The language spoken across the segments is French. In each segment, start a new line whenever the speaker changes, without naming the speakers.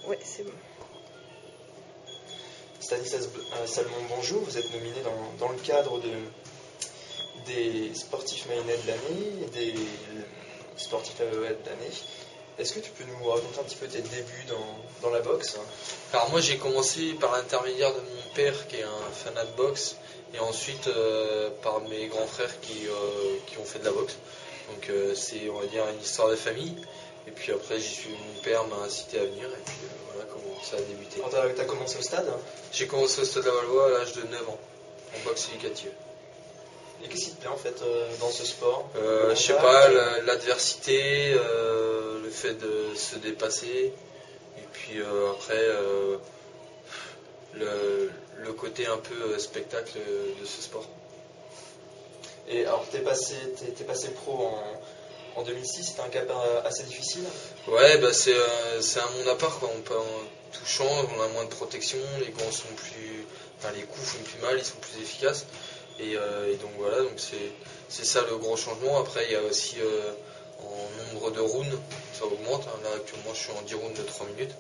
Ouais, c'est bon.
Stanislas Salmon, bonjour. Vous êtes nominé dans le cadre des sportifs mayennais de l'année, des sportifs AEL de l'année. Est-ce que tu peux nous raconter un petit peu tes débuts dans la boxe?
Alors moi j'ai commencé par l'intermédiaire de mon père qui est un fanat de boxe et ensuite par mes grands frères qui ont fait de la boxe. Donc c'est, on va dire, une histoire de famille. Et puis après mon père m'a incité à venir et puis voilà comment ça a débuté.
Quand t'as commencé au stade?
J'ai commencé au Stade Lavallois à l'âge de 9 ans en boxe éducative.
Et qu'est-ce qui te plaît en fait dans ce sport?
Je sais pas, l'adversité, le fait de se dépasser, et puis après le côté un peu spectacle de ce sport.
Et alors t'es passé pro en 2006, c'était un cap assez difficile?
Ouais, bah c'est un monde à part quoi. Tout change, on a moins de protection, les gants sont plus, enfin les coups font plus mal, ils sont plus efficaces. Et donc voilà, donc c'est ça le gros changement. Après il y a aussi en nombre de rounds, ça augmente. Là actuellement je suis en 10 rounds de 3 minutes,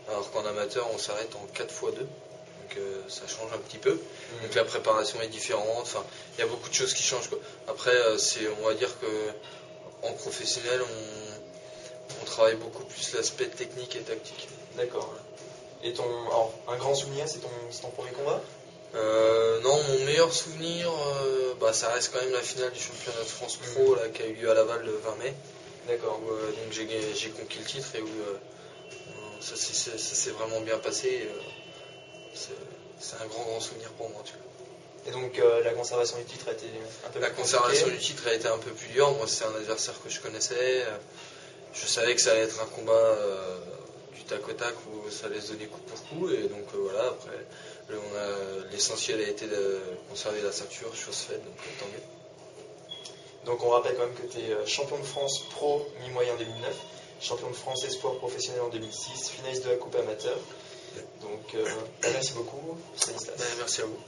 alors qu'en amateur on s'arrête en 4 x 2. Donc ça change un petit peu. Donc la préparation est différente, enfin il y a beaucoup de choses qui changent quoi. Après on va dire que en professionnel on travaille beaucoup plus l'aspect technique et tactique.
D'accord. Et alors, un grand souvenir, c'est ton premier combat?
Non, mon meilleur souvenir, ça reste quand même la finale du championnat de France Pro là, qui a eu lieu à Laval le 20 mai.
D'accord.
Donc j'ai conquis le titre et où ça s'est vraiment bien passé. C'est un grand souvenir pour moi en tout cas.
Et donc la conservation du titre a été un peu plus compliquée.
La conservation du titre a été un peu plus dure. Moi c'est un adversaire que je connaissais. Je savais que ça allait être un combat du tac au tac où ça allait se donner coup pour coup. Et donc voilà, après l'essentiel a été de conserver la ceinture, chose faite, donc tant mieux.
Donc on rappelle quand même que tu es champion de France pro mi-moyen en 2009, champion de France espoir professionnel en 2006, finaliste de la Coupe amateur. Donc merci beaucoup Stanislas.
Merci à vous.